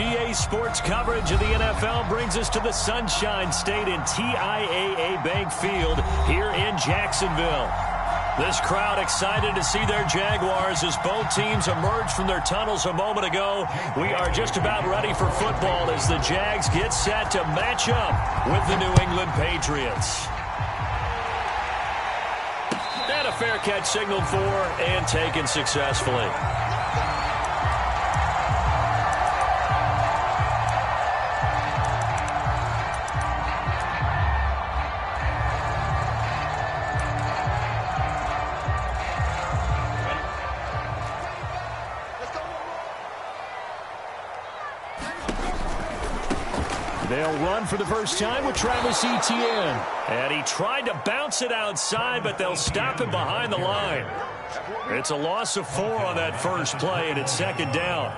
UDA Sports coverage of the NFL brings us to the Sunshine State in TIAA Bank Field here in Jacksonville. This crowd excited to see their Jaguars as both teams emerged from their tunnels a moment ago. We are just about ready for football as the Jags get set to match up with the New England Patriots. And a fair catch signaled for and taken successfully. They'll run for the first time with Travis Etienne. And he tried to bounce it outside, but they'll stop him behind the line. It's a loss of 4 on that first play, and it's second down.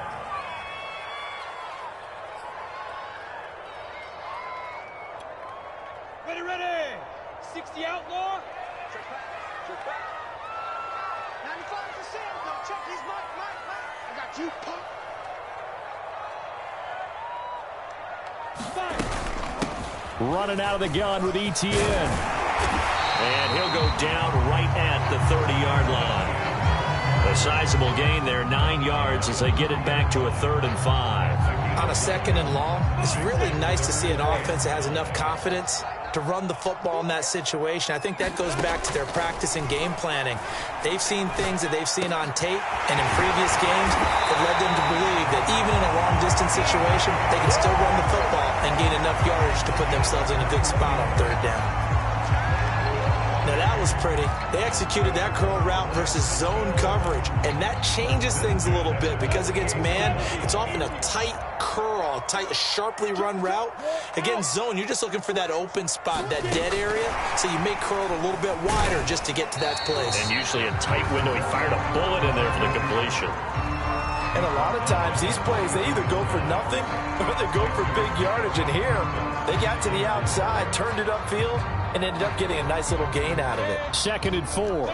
Ready. 60 outlaw. 95%. Now check his mic. I got you, punk. Running out of the gun with Etienne. And he'll go down right at the 30-yard line. A sizable gain there, 9 yards as they get it back to a 3rd and 5. On a 2nd and long, it's really nice to see an offense that has enough confidence to run the football in that situation. I think that goes back to their practice and game planning. They've seen things that they've seen on tape and in previous games that led them to believe that even in a long-distance situation, they can still run the football and gain enough yardage to put themselves in a good spot on 3rd down. Now that was pretty. They executed that curl route versus zone coverage, and that changes things a little bit because against man, it's often a tight curl, a sharply run route. Against zone, you're just looking for that open spot, that dead area, so you may curl it a little bit wider just to get to that place. And usually a tight window. He fired a bullet in there for the completion. And a lot of times, these plays, they either go for nothing or they go for big yardage. And here, they got to the outside, turned it upfield, and ended up getting a nice little gain out of it. 2nd and 4.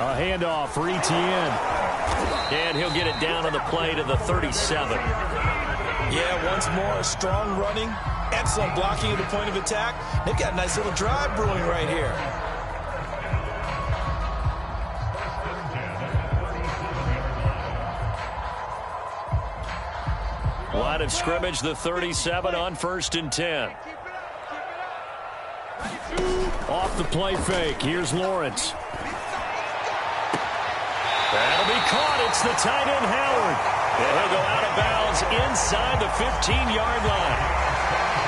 A handoff for Etienne. And he'll get it down on the play to the 37. Yeah, once more, strong running, excellent blocking at the point of attack. They've got a nice little drive brewing right here. Line of scrimmage, the 37 on 1st and 10. Off the play fake. Here's Lawrence. That'll be caught. It's the tight end, Howard. And he'll go out of bounds inside the 15-yard line.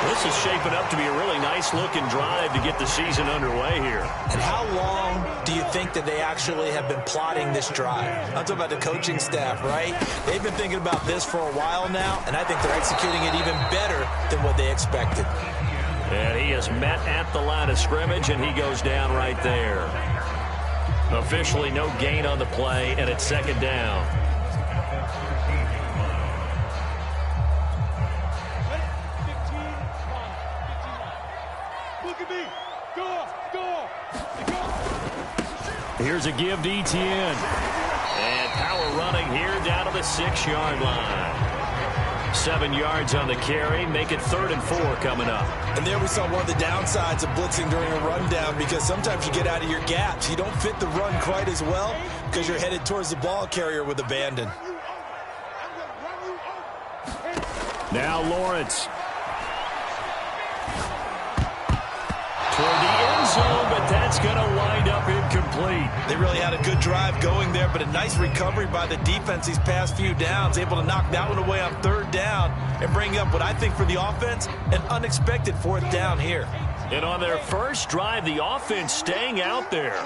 This is shaping up to be a really nice-looking drive to get the season underway here. And how long do you think that they actually have been plotting this drive? I'm talking about the coaching staff, right? They've been thinking about this for a while now, and I think they're executing it even better than what they expected. And he is met at the line of scrimmage, and he goes down right there. Officially no gain on the play, and it's 2nd down. Here's a give to Etienne. And power running here down to the 6-yard line. 7 yards on the carry. Make it 3rd and 4 coming up. And there we saw one of the downsides of blitzing during a rundown because sometimes you get out of your gaps. You don't fit the run quite as well because you're headed towards the ball carrier with abandon. Now Lawrence. Toward the end zone, but that's going to wind up incomplete. They really had a good drive going there, but a nice recovery by the defense these past few downs, able to knock that one away on 3rd down and bring up what I think for the offense, an unexpected 4th down here. And on their first drive, the offense staying out there.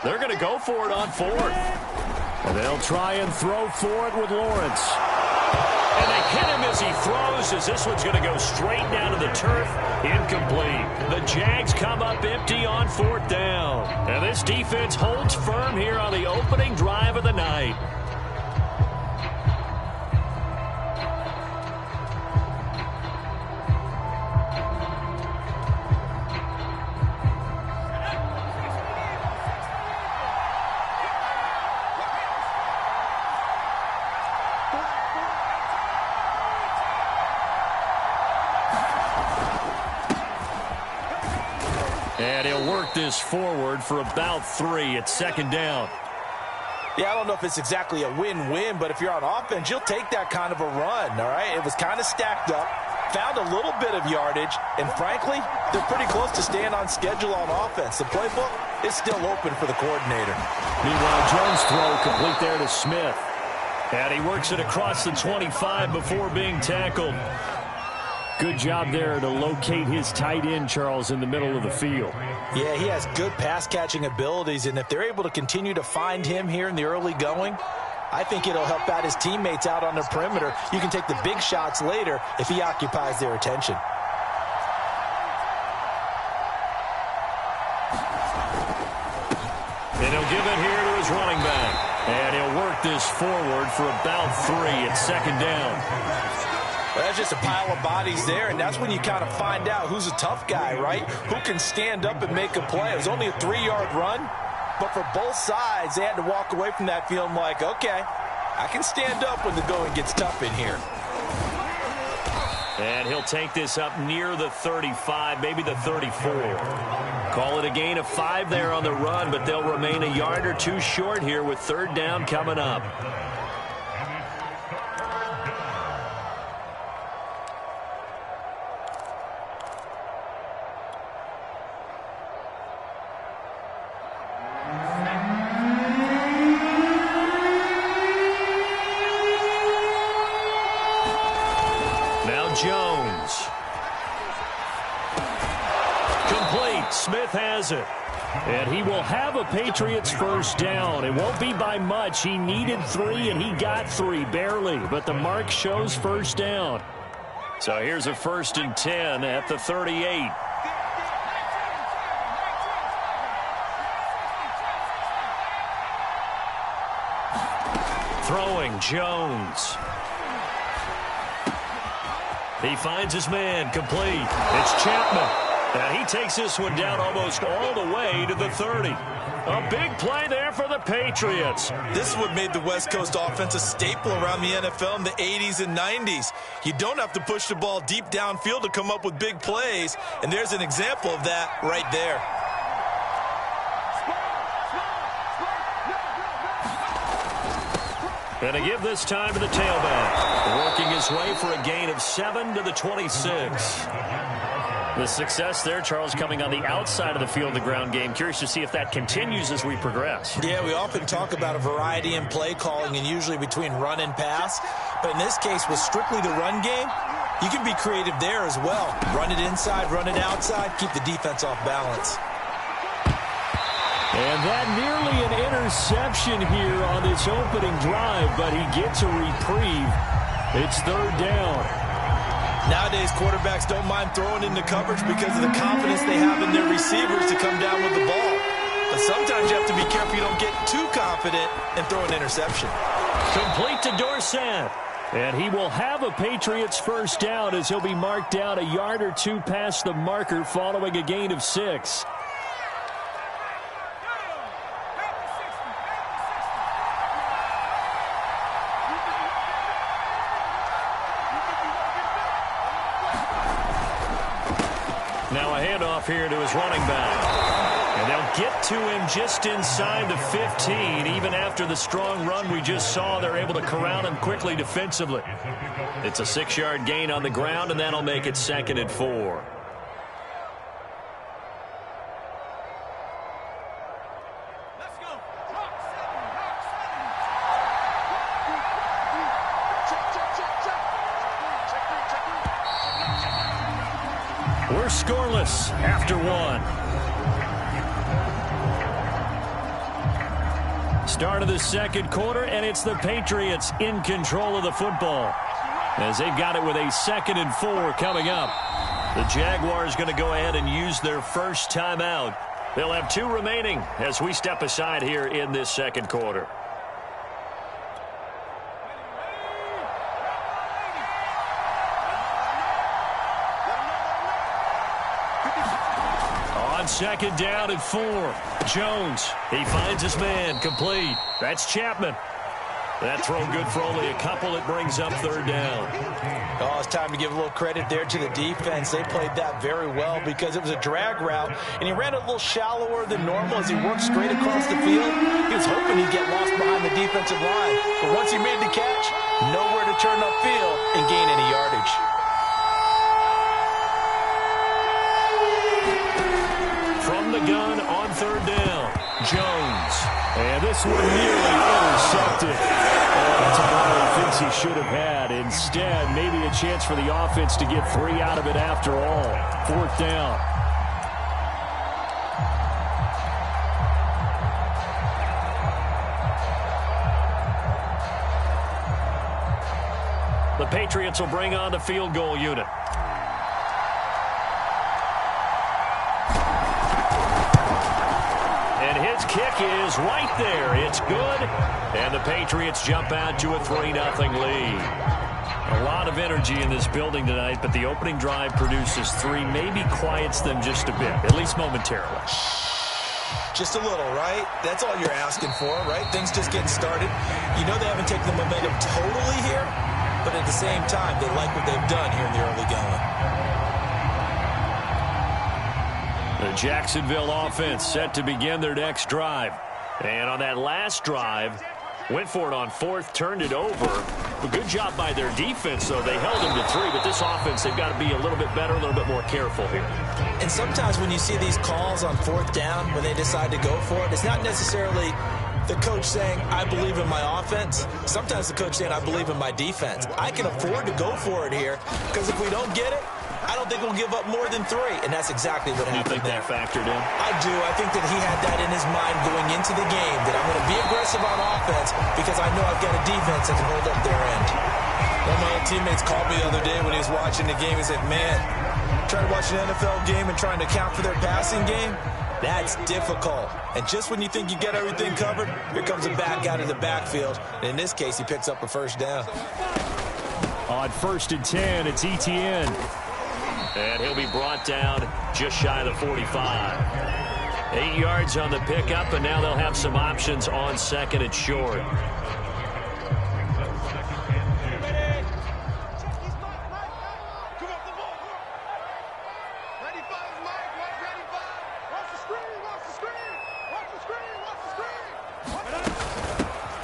They're going to go for it on 4th. And they'll try and throw for it with Lawrence. And they hit him as he throws, as this one's going to go straight down to the turf. Incomplete. The Jags come up empty on 4th down. And this defense holds firm here on the opening drive of the night. And he'll work this forward for about 3 at 2nd down. Yeah, I don't know if it's exactly a win-win, but if you're on offense, you'll take that kind of a run, all right? It was kind of stacked up, found a little bit of yardage, and frankly, they're pretty close to staying on schedule on offense. The playbook is still open for the coordinator. Meanwhile, Jones' throw complete there to Smith. And he works it across the 25 before being tackled. Good job there to locate his tight end, Charles, in the middle of the field. Yeah, he has good pass-catching abilities, and if they're able to continue to find him here in the early going, I think it'll help out his teammates out on the perimeter. You can take the big shots later if he occupies their attention. And he'll give it here to his running back. And he'll work this forward for about 3 at 2nd down. Well, that's just a pile of bodies there, and that's when you kind of find out who's a tough guy, right? Who can stand up and make a play. It was only a 3-yard run, but for both sides, they had to walk away from that feeling like, okay, I can stand up when the going gets tough in here. And he'll take this up near the 35, maybe the 34. Call it a gain of 5 there on the run, but they'll remain a yard or 2 short here with 3rd down coming up. Jones. Complete. Smith has it. And he will have a Patriots 1st down. It won't be by much. He needed 3, and he got 3, barely. But the mark shows 1st down. So here's a 1st and 10 at the 38. Throwing, Jones. He finds his man, complete. It's Chapman. And he takes this one down almost all the way to the 30. A big play there for the Patriots. This is what made the West Coast offense a staple around the NFL in the 80s and 90s. You don't have to push the ball deep downfield to come up with big plays, and there's an example of that right there. And to give this time to the tailback. Working his way for a gain of 7 to the 26. The success there, Charles, coming on the outside of the field, the ground game. Curious to see if that continues as we progress. Yeah, we often talk about a variety in play calling and usually between run and pass. But in this case, with strictly the run game, you can be creative there as well. Run it inside, run it outside, keep the defense off balance. And that nearly an interception here on this opening drive, but he gets a reprieve. It's 3rd down. Nowadays, quarterbacks don't mind throwing into coverage because of the confidence they have in their receivers to come down with the ball. But sometimes you have to be careful you don't get too confident and throw an interception. Complete to Dorsett. And he will have a Patriots 1st down as he'll be marked down a yard or 2 past the marker following a gain of 6. Now a handoff here to his running back. And they'll get to him just inside the 15. Even after the strong run we just saw, they're able to corral him quickly defensively. It's a 6-yard gain on the ground, and that'll make it 2nd and 4. We're scoreless after 1. Start of the 2nd quarter, and it's the Patriots in control of the football as they've got it with a 2nd and 4 coming up. The Jaguars going to go ahead and use their first timeout. They'll have 2 remaining as we step aside here in this 2nd quarter. On 2nd down and 4. Jones, he finds his man, complete. That's Chapman. That throw good for only a couple. It brings up third down. Oh, it's time to give a little credit there to the defense. They played that very well because it was a drag route, and he ran it a little shallower than normal as he worked straight across the field. He was hoping he'd get lost behind the defensive line, but once he made the catch, nowhere to turn upfield and gain any yardage. From the gun on third down, Jones. And this one nearly intercepted. That's a ball he thinks he should have had. Instead, maybe a chance for the offense to get 3 out of it after all. Fourth down. The Patriots will bring on the field goal unit. His kick is right there. It's good. And the Patriots jump out to a 3-0 lead. A lot of energy in this building tonight, but the opening drive produces 3, maybe quiets them just a bit, at least momentarily. Just a little, right? That's all you're asking for, right? Things just getting started. You know they haven't taken the momentum totally here, but at the same time, they like what they've done here in the early going. The Jacksonville offense set to begin their next drive. And on that last drive, went for it on fourth, turned it over. A good job by their defense, though. They held them to 3, but this offense, they've got to be a little bit better, a little bit more careful here. And sometimes when you see these calls on fourth down, when they decide to go for it, it's not necessarily the coach saying, I believe in my offense. Sometimes the coach saying, I believe in my defense. I can afford to go for it here, because if we don't get it, I don't think we'll give up more than 3, and that's exactly what happened there. You think that factored in? I do. I think that he had that in his mind going into the game, that I'm going to be aggressive on offense because I know I've got a defense that can hold up their end. One of my old teammates called me the other day when he was watching the game. He said, man, trying to watch an NFL game and trying to account for their passing game, that's difficult. And just when you think you get everything covered, here comes a back out of the backfield. And in this case, he picks up a first down. On 1st and 10, it's Etienne. And he'll be brought down just shy of the 45. 8 yards on the pickup, and now they'll have some options on second and short.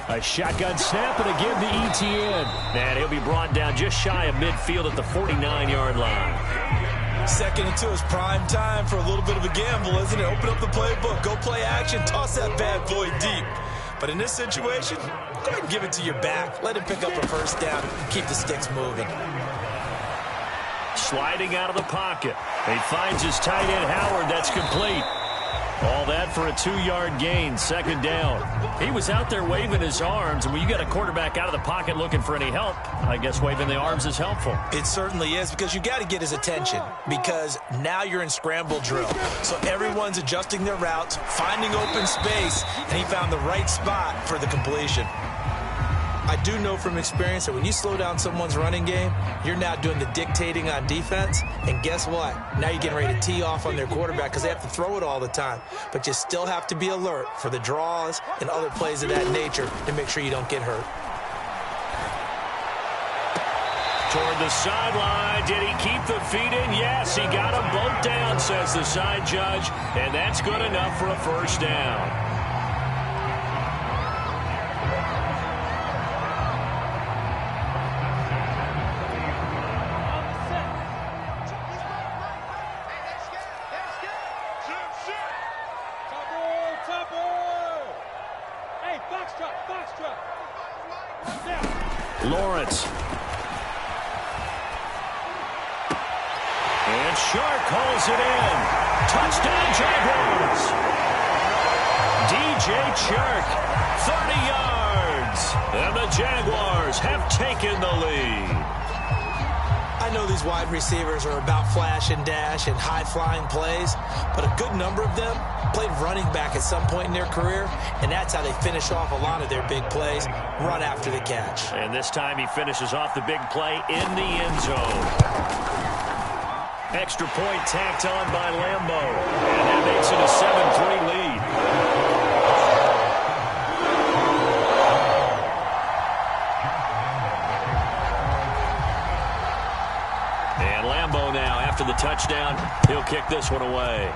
A shotgun snap and again to Etienne. And he'll be brought down just shy of midfield at the 49-yard line. 2nd and 2 is prime time for a little bit of a gamble, isn't it? Open up the playbook, go play action, toss that bad boy deep. But in this situation, go ahead and give it to your back. Let him pick up a first down, keep the sticks moving. Sliding out of the pocket. He finds his tight end, Howard. That's complete. All that for a 2-yard gain, 2nd down. He was out there waving his arms, and when you got a quarterback out of the pocket looking for any help, I guess waving the arms is helpful. It certainly is, because you got to get his attention, because now you're in scramble drill. So everyone's adjusting their routes, finding open space, and he found the right spot for the completion. I do know from experience that when you slow down someone's running game, you're now doing the dictating on defense. And guess what? Now you're getting ready to tee off on their quarterback because they have to throw it all the time. But you still have to be alert for the draws and other plays of that nature to make sure you don't get hurt. Toward the sideline. Did he keep the feet in? Yes, he got them both down, says the side judge. And that's good enough for a first down. Lawrence. And Shark calls it in. Touchdown, Jaguars. DJ Chark, 30 yards. And the Jaguars have taken the lead. I know these wide receivers are about flash and dash and high-flying plays, but a good number of them played running back at some point in their career, and that's how they finish off a lot of their big plays, run after the catch. And this time he finishes off the big play in the end zone. Extra point tacked on by Lambeau, and that makes it a 7-3 lead. kick this one away.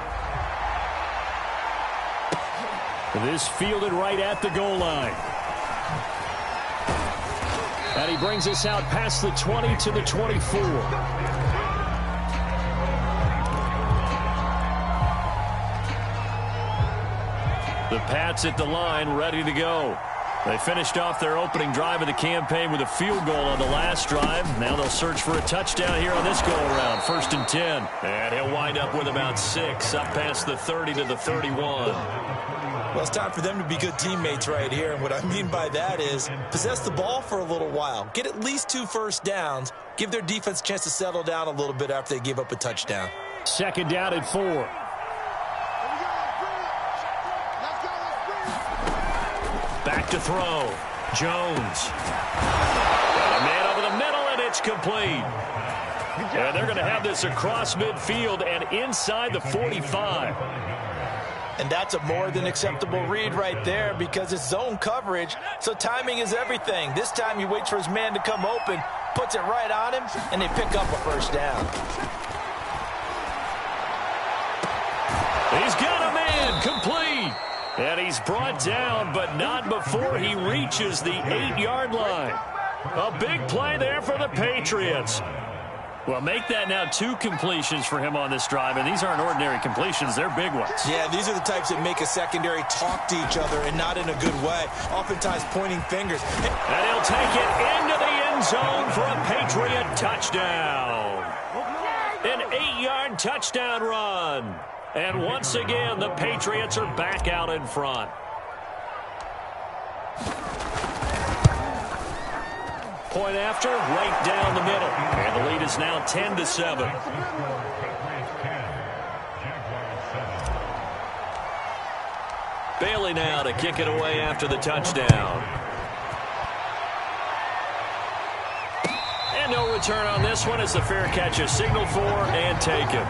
This fielded right at the goal line. And he brings us out past the 20 to the 24. The Pats at the line, ready to go. They finished off their opening drive of the campaign with a field goal on the last drive. Now they'll search for a touchdown here on this go-around. 1st and 10. And he'll wind up with about 6, up past the 30 to the 31. Well, it's time for them to be good teammates right here. And what I mean by that is possess the ball for a little while. Get at least 2 first downs. Give their defense a chance to settle down a little bit after they give up a touchdown. 2nd down and 4. Back to throw. Jones. Got a man over the middle, and it's complete. And they're going to have this across midfield and inside the 45. And that's a more than acceptable read right there because it's zone coverage, so timing is everything. This time he waits for his man to come open, puts it right on him, and they pick up a first down. He's got a man, complete. And he's brought down, but not before he reaches the 8-yard line. A big play there for the Patriots. Well, make that now 2 completions for him on this drive, and these aren't ordinary completions. They're big ones. Yeah, these are the types that make a secondary talk to each other and not in a good way, oftentimes pointing fingers. And he'll take it into the end zone for a Patriot touchdown. An 8-yard touchdown run. And once again, the Patriots are back out in front. Point after, right down the middle. And the lead is now 10-7. Bailey now to kick it away after the touchdown. And no return on this one as the fair catch is signaled for and taken.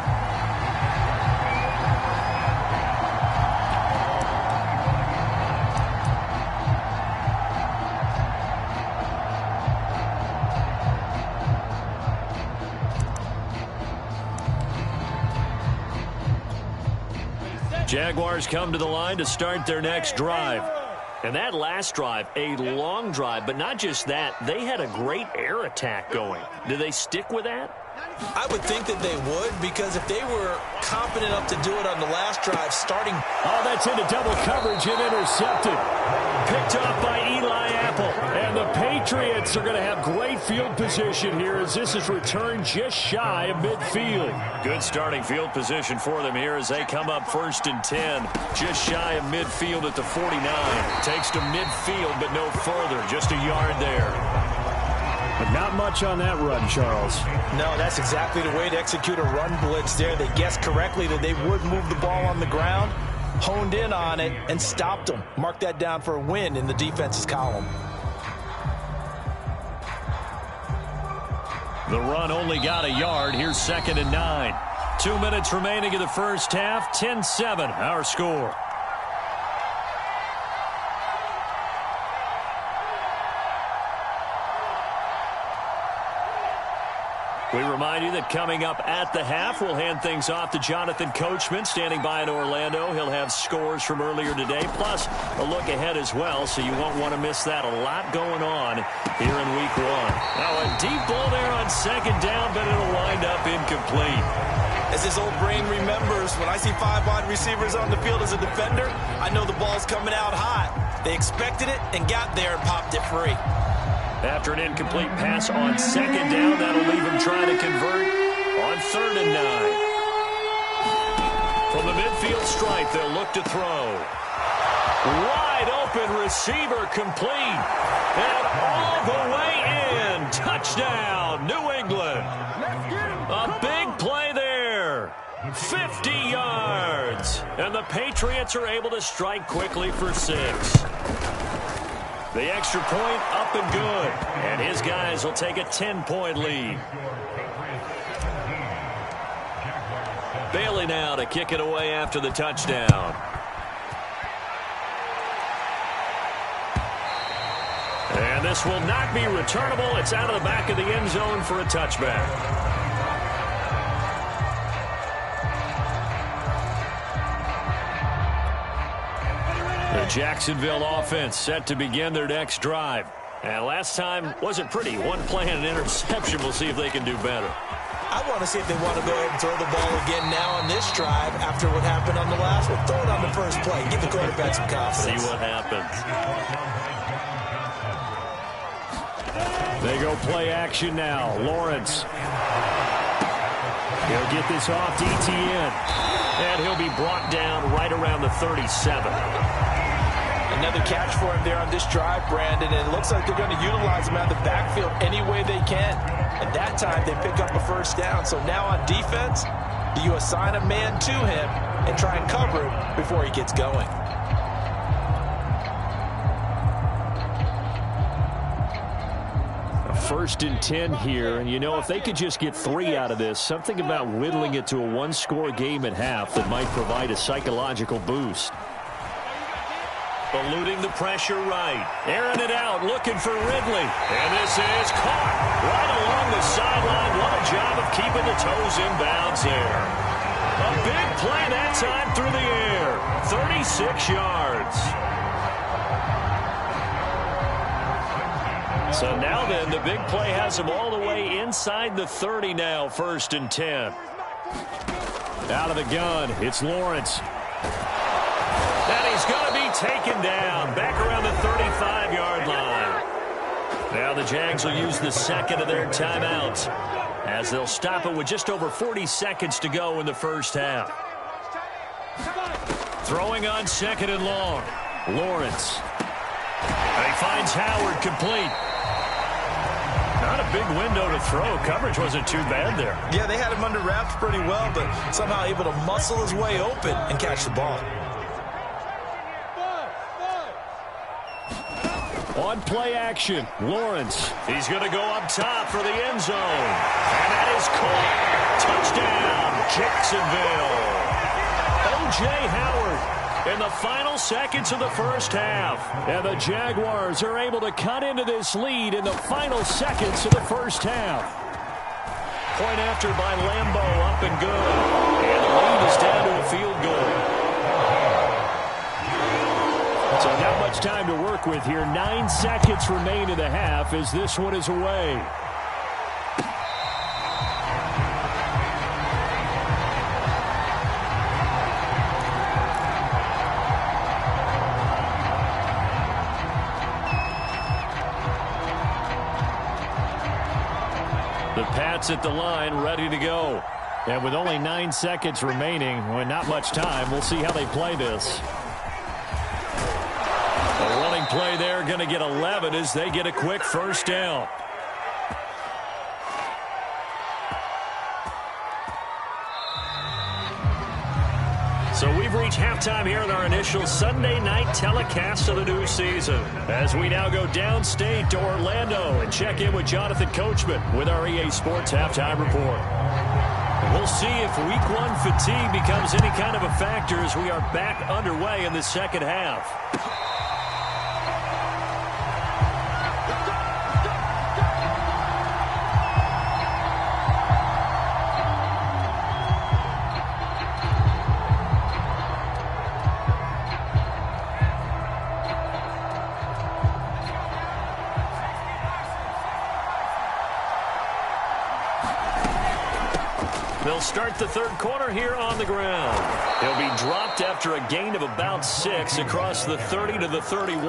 Jaguars come to the line to start their next drive. And that last drive, a long drive, but not just that, they had a great air attack going. Do they stick with that? I would think that they would, because if they were confident enough to do it on the last drive, starting... Oh, that's into double coverage and intercepted. Picked up by Eli Apple. And the Patriots are going to have great field position here as this is returned just shy of midfield. Good starting field position for them here as they come up 1st and 10. Just shy of midfield at the 49. Takes to midfield, but no further. Just a yard there. But not much on that run, Charles. No, that's exactly the way to execute a run blitz there. They guessed correctly that they would move the ball on the ground, honed in on it, and stopped them. Mark that down for a win in the defense's column. The run only got a yard. Here's 2nd and 9. 2 minutes remaining in the first half. 10-7, our score. We remind you that coming up at the half, we'll hand things off to Jonathan Coachman, standing by in Orlando. He'll have scores from earlier today, plus a look ahead as well, so you won't want to miss that. A lot going on here in Week 1. Now a deep ball there on 2nd down, but it'll wind up incomplete. As this old brain remembers, when I see 5 wide receivers on the field as a defender, I know the ball's coming out hot. They expected it and got there and popped it free. After an incomplete pass on 2nd down, that'll leave him trying to convert on 3rd and 9. From the midfield stripe, they'll look to throw. Wide open receiver complete. And all the way in. Touchdown, New England. A big play there. 50 yards. And the Patriots are able to strike quickly for 6. The extra point up and good. And his guys will take a 10-point lead. Bailey now to kick it away after the touchdown. And this will not be returnable. It's out of the back of the end zone for a touchback. The Jacksonville offense set to begin their next drive. And last time wasn't pretty. One play and an interception. We'll see if they can do better. I want to see if they want to go ahead and throw the ball again now on this drive after what happened on the last one. Throw it on the first play. Give the quarterback some confidence. See what happens. They go play action now. Lawrence. He'll get this off to ETN. And he'll be brought down right around the 37. Another catch for him there on this drive, Brandon, and it looks like they're going to utilize him out of the backfield any way they can. And that time, they pick up a first down. So now on defense, do you assign a man to him and try and cover him before he gets going? A 1st and 10 here, and you know, if they could just get 3 out of this, something about whittling it to a one-score game at half that might provide a psychological boost. Eluding the pressure right. Airing it out, looking for Ridley. And this is caught right along the sideline. What a job of keeping the toes in bounds there. A big play that time through the air. 36 yards. So now then, the big play has him all the way inside the 30 now, 1st and 10. Out of the gun, it's Lawrence. And he's going to be taken down back around the 35-yard line. Now the Jags will use the second of their timeouts as they'll stop it with just over 40 seconds to go in the first half. Throwing on 2nd and long. Lawrence. And he finds Howard complete. Not a big window to throw. Coverage wasn't too bad there. Yeah, they had him under wraps pretty well, but somehow able to muscle his way open and catch the ball. On play action, Lawrence. He's going to go up top for the end zone. And that is caught. Touchdown, Jacksonville. O.J. Howard in the final seconds of the first half. And the Jaguars are able to cut into this lead in the final seconds of the first half. Point after by Lambeau, up and good. And the lead is down to a field goal. So not much time to work with here. 9 seconds remain in the half as this one is away. The Pats at the line, ready to go. And with only 9 seconds remaining, well, not much time, we'll see how they play this. Play there, going to get 11 as they get a quick first down. So we've reached halftime here in our initial Sunday night telecast of the new season. As we now go downstate to Orlando and check in with Jonathan Coachman with our EA Sports Halftime Report. We'll see if Week 1 fatigue becomes any kind of a factor as we are back underway in the second half. They'll start the third quarter here on the ground. He'll be dropped after a gain of about 6 across the 30 to the 31.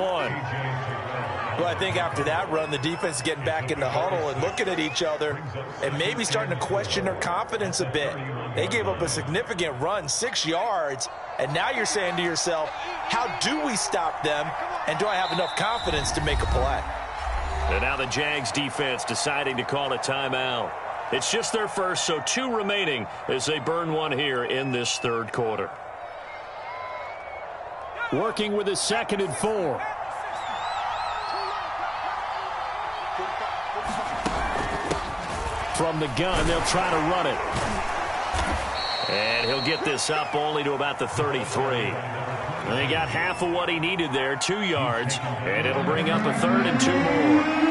Well, I think after that run, the defense is getting back in the huddle and looking at each other and maybe starting to question their confidence a bit. They gave up a significant run, 6 yards, and now you're saying to yourself, how do we stop them, and do I have enough confidence to make a play? And now the Jags defense deciding to call a timeout. It's just their first, so 2 remaining as they burn one here in this third quarter. Working with a 2nd and 4. From the gun, they'll try to run it. And he'll get this up only to about the 33. They got half of what he needed there, 2 yards, and it'll bring up a 3rd and 2 more.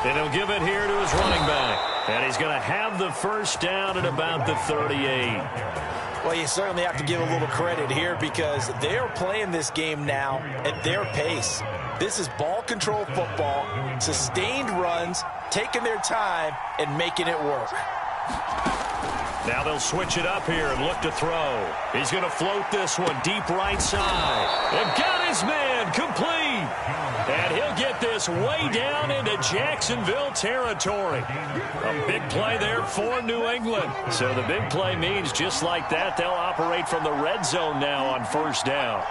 And he'll give it here to his running back. And he's going to have the first down at about the 38. Well, you certainly have to give a little credit here because they are playing this game now at their pace. This is ball control football, sustained runs, taking their time, and making it work. Now they'll switch it up here and look to throw. He's going to float this one deep right side. And got his man complete. And he'll get this way down into Jacksonville territory. A big play there for New England. So the big play means just like that, they'll operate from the red zone now on first down.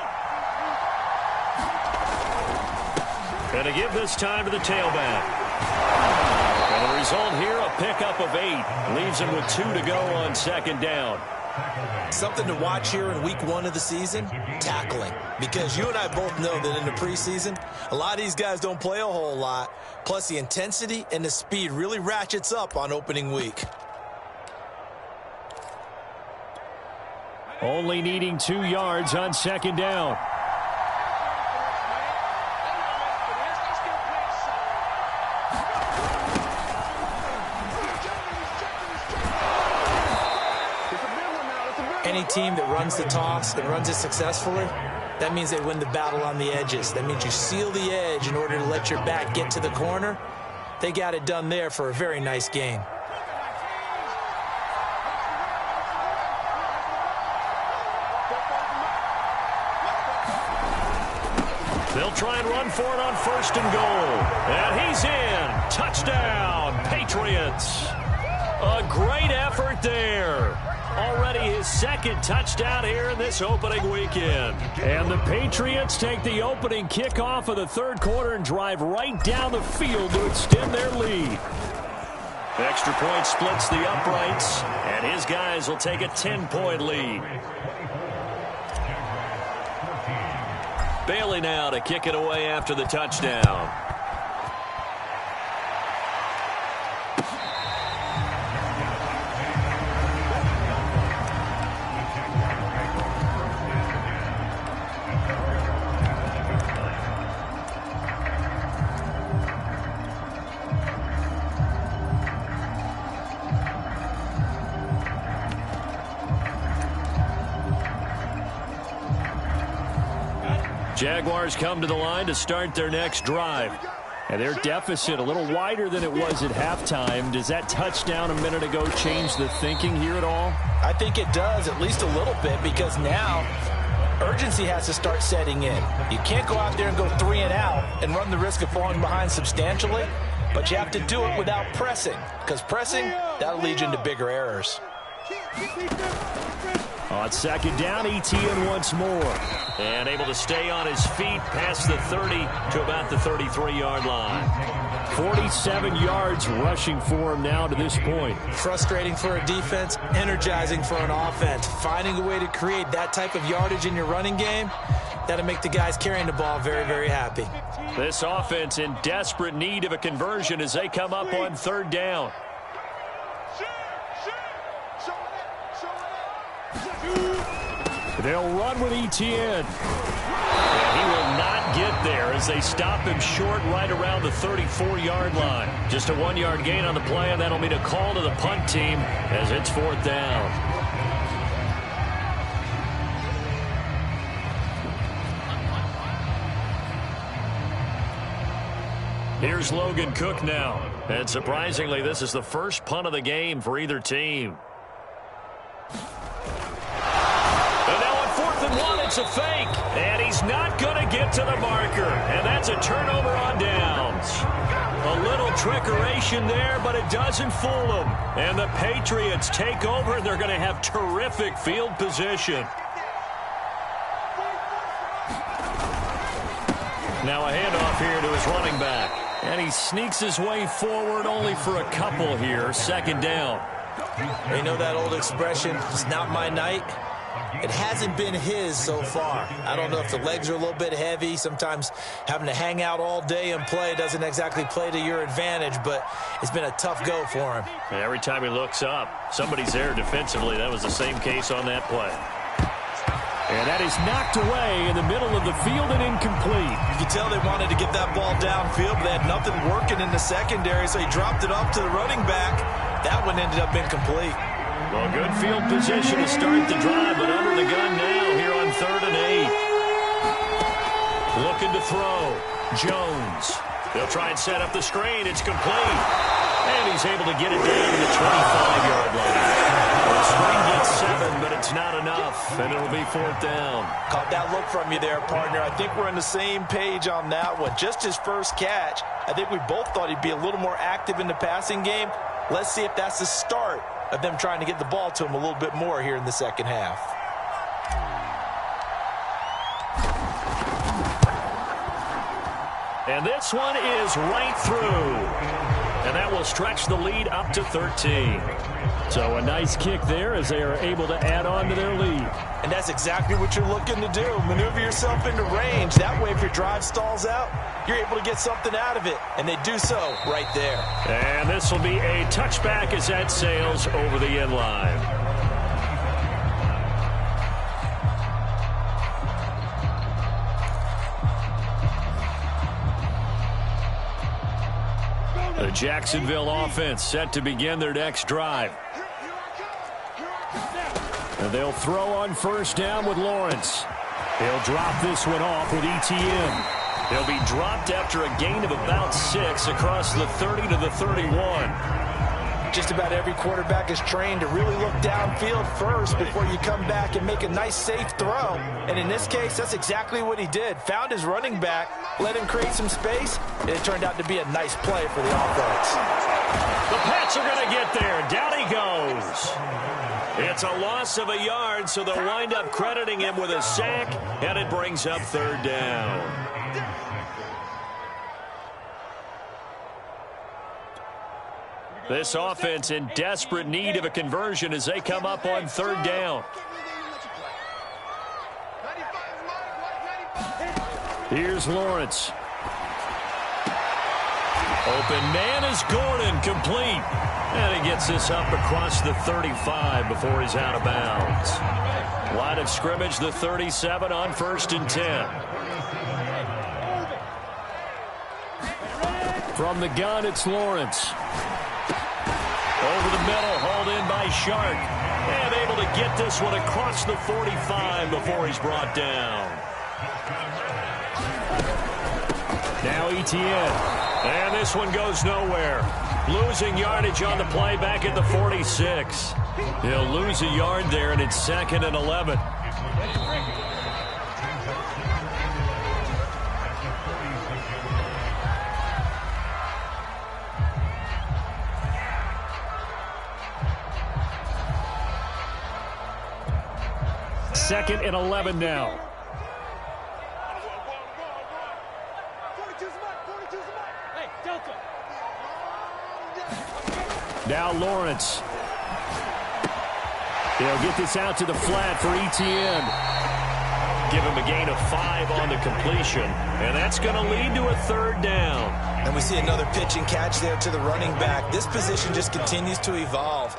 And to give this time to the tailback. And the result here, a pickup of 8. Leaves him with 2 to go on second down. Something to watch here in week 1 of the season, tackling. Because you and I both know that in the preseason, a lot of these guys don't play a whole lot. Plus the intensity and the speed really ratchets up on opening week. Only needing 2 yards on second down. Any team that runs the toss and runs it successfully, that means they win the battle on the edges. That means you seal the edge in order to let your back get to the corner. They got it done there for a very nice gain. They'll try and run for it on first and goal. And he's in. Touchdown, Patriots. A great effort there. Already his second touchdown here in this opening weekend. And the Patriots take the opening kickoff of the third quarter and drive right down the field to extend their lead. The extra point splits the uprights, and his guys will take a 10-point lead. Bailey now to kick it away after the touchdown. Jaguars come to the line to start their next drive. And their deficit a little wider than it was at halftime. Does that touchdown a minute ago change the thinking here at all? I think it does, at least a little bit, because now urgency has to start setting in. You can't go out there and go 3 and out and run the risk of falling behind substantially, but you have to do it without pressing, because pressing, that'll lead you into bigger errors. On second down, Etienne once more. And able to stay on his feet past the 30 to about the 33-yard line. 47 yards rushing for him now to this point. Frustrating for a defense, energizing for an offense. Finding a way to create that type of yardage in your running game, that'll make the guys carrying the ball very, very happy. This offense in desperate need of a conversion as they come up on third down. They'll run with Etienne. And he will not get there as they stop him short right around the 34-yard line. Just a 1-yard gain on the play, and that'll mean a call to the punt team as it's fourth down. Here's Logan Cook now. And surprisingly, this is the first punt of the game for either team. It's a fake, and he's not going to get to the marker, and that's a turnover on downs. A little trickeration there, but it doesn't fool them. And the Patriots take over, and they're going to have terrific field position. Now a handoff here to his running back, and he sneaks his way forward only for a couple here, second down. You know that old expression, it's not my night? It hasn't been his so far. I don't know if the legs are a little bit heavy. Sometimes having to hang out all day and play doesn't exactly play to your advantage, but it's been a tough go for him. And every time he looks up, somebody's there defensively. That was the same case on that play. And that is knocked away in the middle of the field and incomplete. You can tell they wanted to get that ball downfield, but they had nothing working in the secondary, so he dropped it off to the running back. one ended up incomplete. Well, good field position to start the drive, but under the gun now here on 3rd and 8. Looking to throw. Jones. They'll try and set up the screen. It's complete. And he's able to get it down to the 25-yard line. The screen gets 7, but it's not enough, and it'll be 4th down. Caught that look from you there, partner. I think we're on the same page on that one. Just his first catch, I think we both thought he'd be a little more active in the passing game. Let's see if that's the start of them trying to get the ball to him a little bit more here in the second half. And this one is right through. And that will stretch the lead up to 13. So a nice kick there as they are able to add on to their lead. And that's exactly what you're looking to do. Maneuver yourself into range. That way, if your drive stalls out, you're able to get something out of it. And they do so right there. And this will be a touchback as that sails over the end line. The Jacksonville offense set to begin their next drive. And they'll throw on 1st down with Lawrence. He'll drop this one off with ETN. He'll be dropped after a gain of about 6 across the 30 to the 31. Just about every quarterback is trained to really look downfield first before you come back and make a nice, safe throw. And in this case, that's exactly what he did. Found his running back, let him create some space, and it turned out to be a nice play for the offense. The Pats are going to get there. Down he goes. It's a loss of a yard, so they'll wind up crediting him with a sack, and it brings up 3rd down. This offense in desperate need of a conversion as they come up on 3rd down. Here's Lawrence. Open man is Gordon, complete. And he gets this up across the 35 before he's out of bounds. Line of scrimmage, the 37 on 1st and 10. From the gun, it's Lawrence. Over the middle, hauled in by Shark. And able to get this one across the 45 before he's brought down. Now ETN. And this one goes nowhere. Losing yardage on the play back at the 46. He'll lose a yard there, and it's 2nd and 11. Second and 11 now. Now Lawrence. He'll get this out to the flat for ETN. Give him a gain of 5 on the completion. And that's going to lead to a 3rd down. And we see another pitch and catch there to the running back. This position just continues to evolve.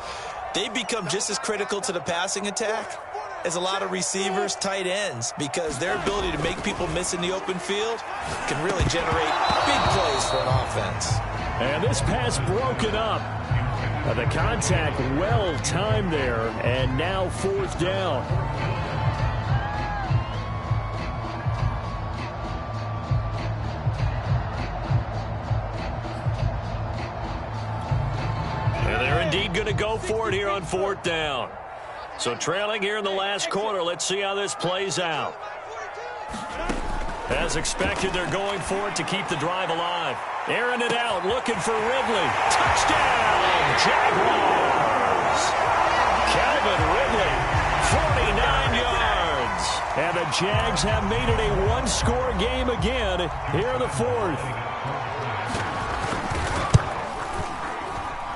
They've become just as critical to the passing attack as a lot of receivers, tight ends, because their ability to make people miss in the open field can really generate big plays for an offense. And this pass broken up. The contact well timed there, and now 4th down. And they're indeed going to go for it here on 4th down. So trailing here in the last quarter, let's see how this plays out. As expected, they're going for it to keep the drive alive. Airing it out, looking for Ridley. Touchdown, Jaguars! Calvin Ridley, 49 yards. And the Jags have made it a one-score game again here in the 4th.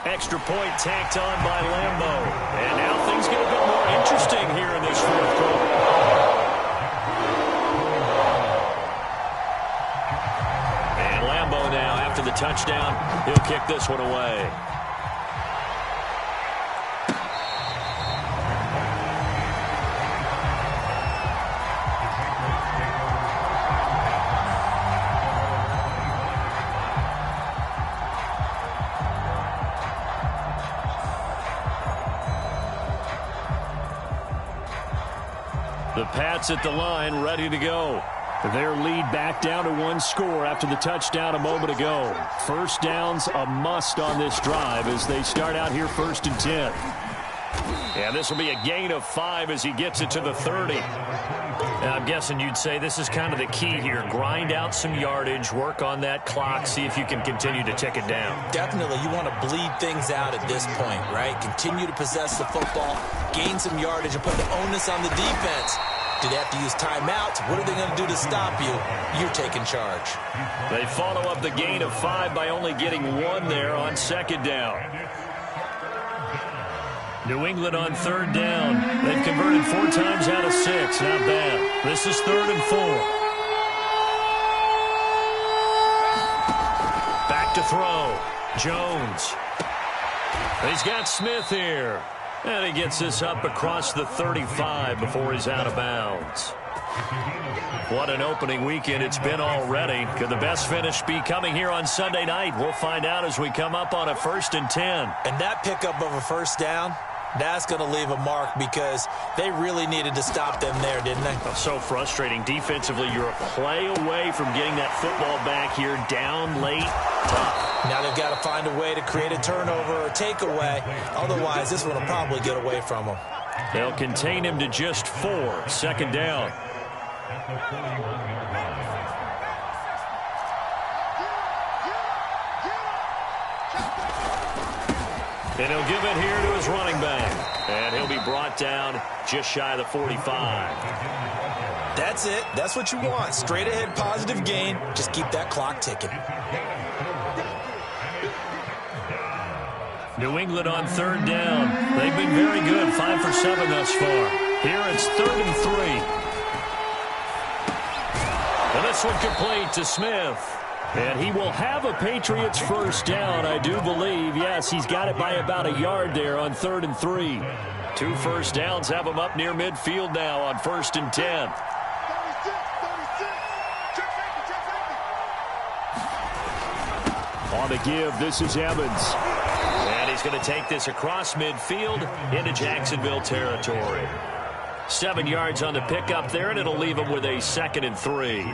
Extra point tacked on by Lambeau. And now things get a bit more interesting here in this 4th quarter. Now, after the touchdown, he'll kick this one away. The Pats at the line, ready to go. Their lead back down to 1 score after the touchdown a moment ago. First down's a must on this drive as they start out here 1st and 10. And this will be a gain of 5 as he gets it to the 30. And I'm guessing you'd say this is kind of the key here. Grind out some yardage, work on that clock, see if you can continue to tick it down. Definitely, you want to bleed things out at this point, right? Continue to possess the football, gain some yardage, and put the onus on the defense. Do they have to use timeouts? What are they going to do to stop you? You're taking charge. They follow up the gain of 5 by only getting 1 there on 2nd down. New England on 3rd down. They've converted 4 times out of 6. Not bad. This is 3rd and 4. Back to throw. Jones. He's got Smith here. And he gets this up across the 35 before he's out of bounds. What an opening weekend it's been already. Could the best finish be coming here on Sunday night? We'll find out as we come up on a 1st and 10. And that pickup of a 1st down, that's going to leave a mark because they really needed to stop them there, didn't they? So frustrating. Defensively, you're a play away from getting that football back here down late. Tough. Now they've got to find a way to create a turnover or a takeaway. Otherwise, this one will probably get away from them. They'll contain him to just 4. 2nd down. And he'll give it here to his running back. And he'll be brought down just shy of the 45. That's it. That's what you want. Straight ahead positive gain. Just keep that clock ticking. New England on 3rd down. They've been very good. 5 for 7 thus far. Here it's 3rd and 3. And this one complete to Smith. And he will have a Patriots 1st down, I do believe. Yes, he's got it by about a yard there on 3rd and 3. 2 first downs have him up near midfield now on 1st and 10. On the give, this is Evans. And he's going to take this across midfield into Jacksonville territory. 7 yards on the pickup there, and it'll leave him with a 2nd and 3.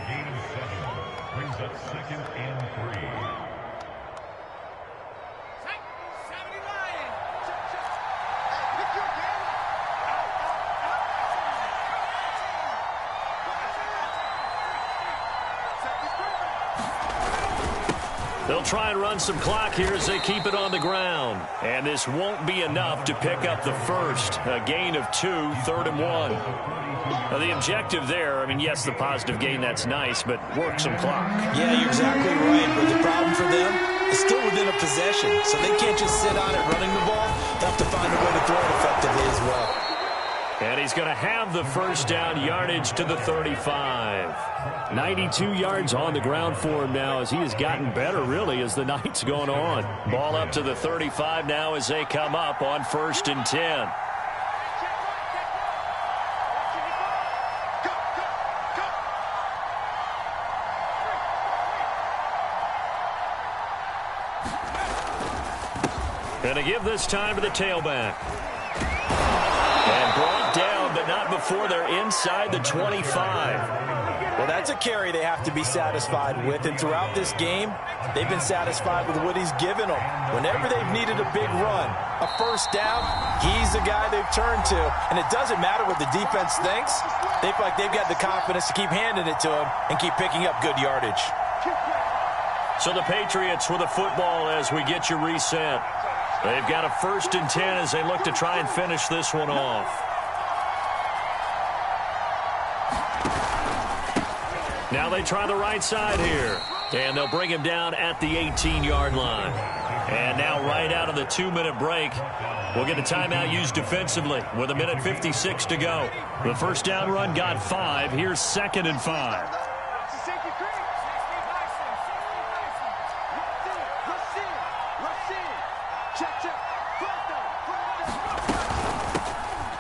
They'll try and run some clock here as they keep it on the ground. And this won't be enough to pick up the first. A gain of 2, 3rd and 1. Now, the objective there, I mean, yes, the positive gain, that's nice, but work some clock. Yeah, you're exactly right. But the problem for them is still within a possession. So they can't just sit on it running the ball. They'll have to find a way to throw it effectively as well. And he's going to have the 1st down, yardage to the 35. 92 yards on the ground for him now as he has gotten better, really, as the night's gone on. Ball up to the 35 now as they come up on 1st and 10. And to give this time to the tailback. And brought down, but not before they're inside the 25. Well, that's a carry they have to be satisfied with. And throughout this game, they've been satisfied with what he's given them. Whenever they've needed a big run, a 1st down, he's the guy they've turned to. And it doesn't matter what the defense thinks. They feel like they've got the confidence to keep handing it to him and keep picking up good yardage. So the Patriots with a football as we get you reset. They've got a 1st and 10 as they look to try and finish this one off. Now they try the right side here. And they'll bring him down at the 18-yard line. And now right out of the 2-minute break, we'll get a timeout used defensively with 1:56 to go. The 1st down run got 5. Here's 2nd and 5.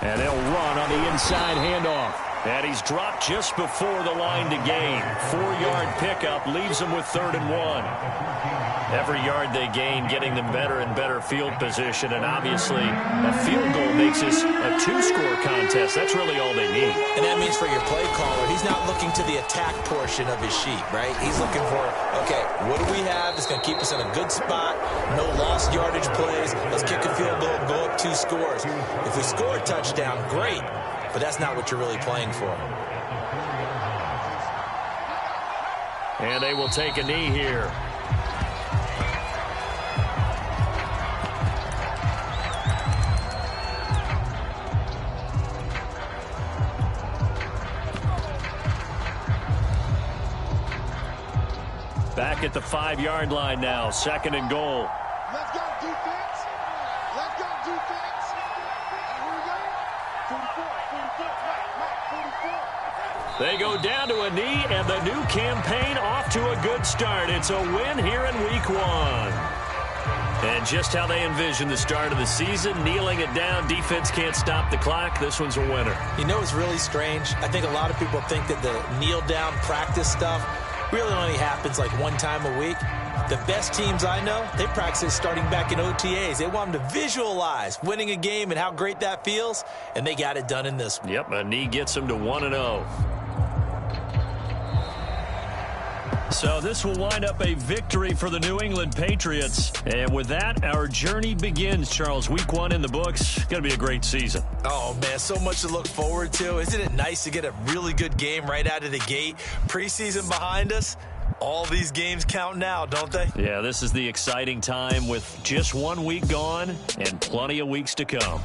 And they'll run on the inside handoff. And he's dropped just before the line to gain. 4-yard pickup leaves them with 3rd and 1. Every yard they gain getting them better and better field position. And obviously a field goal makes this a 2-score contest. That's really all they need. And that means for your play caller, he's not looking to the attack portion of his sheet, right? He's looking for, okay, what do we have that's going to keep us in a good spot? No lost yardage plays. Let's kick a field goal and go up 2 scores. If we score a touchdown, great. But that's not what you're really playing for. And they will take a knee here. Back at the 5-yard line now, 2nd and goal. Let's go, defense. Let's go, defense. And here we go. 44, 44. They go down to a knee, and the new campaign off to a good start. It's a win here in week 1. And just how they envision the start of the season, kneeling it down, defense can't stop the clock. This one's a winner. You know what's really strange? I think a lot of people think that the kneel-down practice stuff really only happens like 1 time a week. The best teams I know, they practice starting back in OTAs. They want them to visualize winning a game and how great that feels, and they got it done in this one. Yep, a knee gets them to 1-0. So this will wind up a victory for the New England Patriots. And with that, our journey begins, Charles. Week 1 in the books. Going to be a great season. Oh, man, so much to look forward to. Isn't it nice to get a really good game right out of the gate? Preseason behind us. All these games count now, don't they? Yeah, this is the exciting time with just 1 week gone and plenty of weeks to come.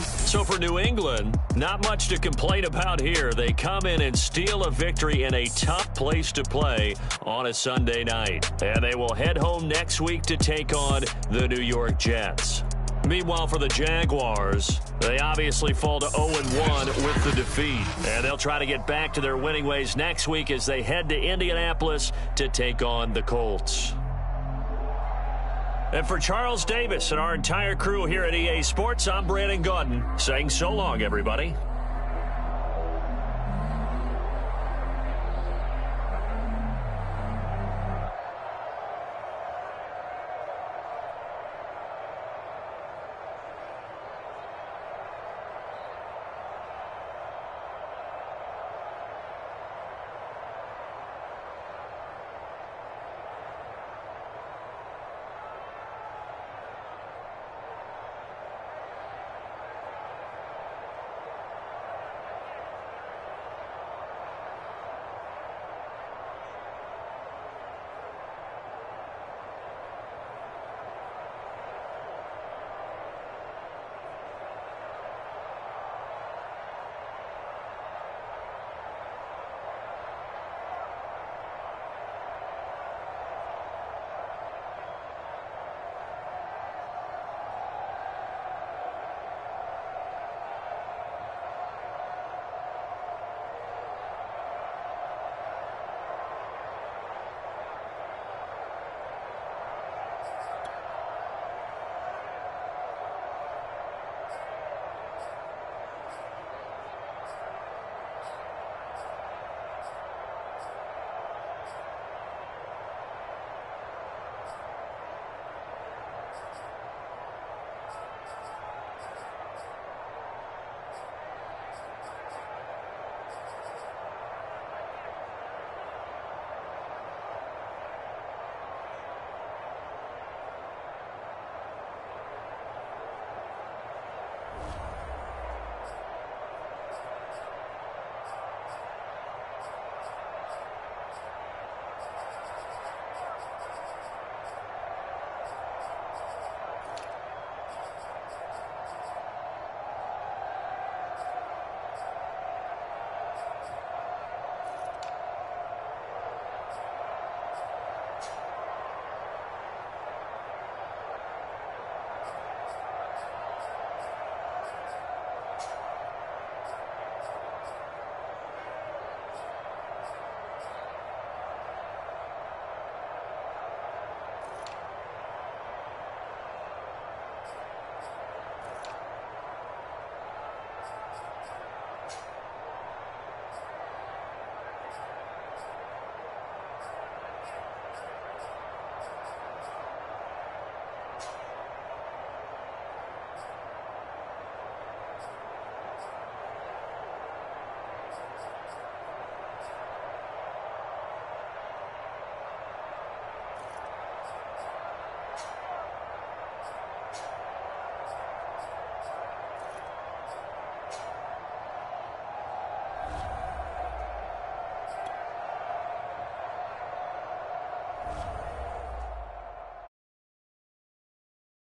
So for New England, not much to complain about here. They come in and steal a victory in a tough place to play on a Sunday night. And they will head home next week to take on the New York Jets. Meanwhile, for the Jaguars, they obviously fall to 0-1 with the defeat. And they'll try to get back to their winning ways next week as they head to Indianapolis to take on the Colts. And for Charles Davis and our entire crew here at EA Sports, I'm Brandon Gaudin saying so long, everybody.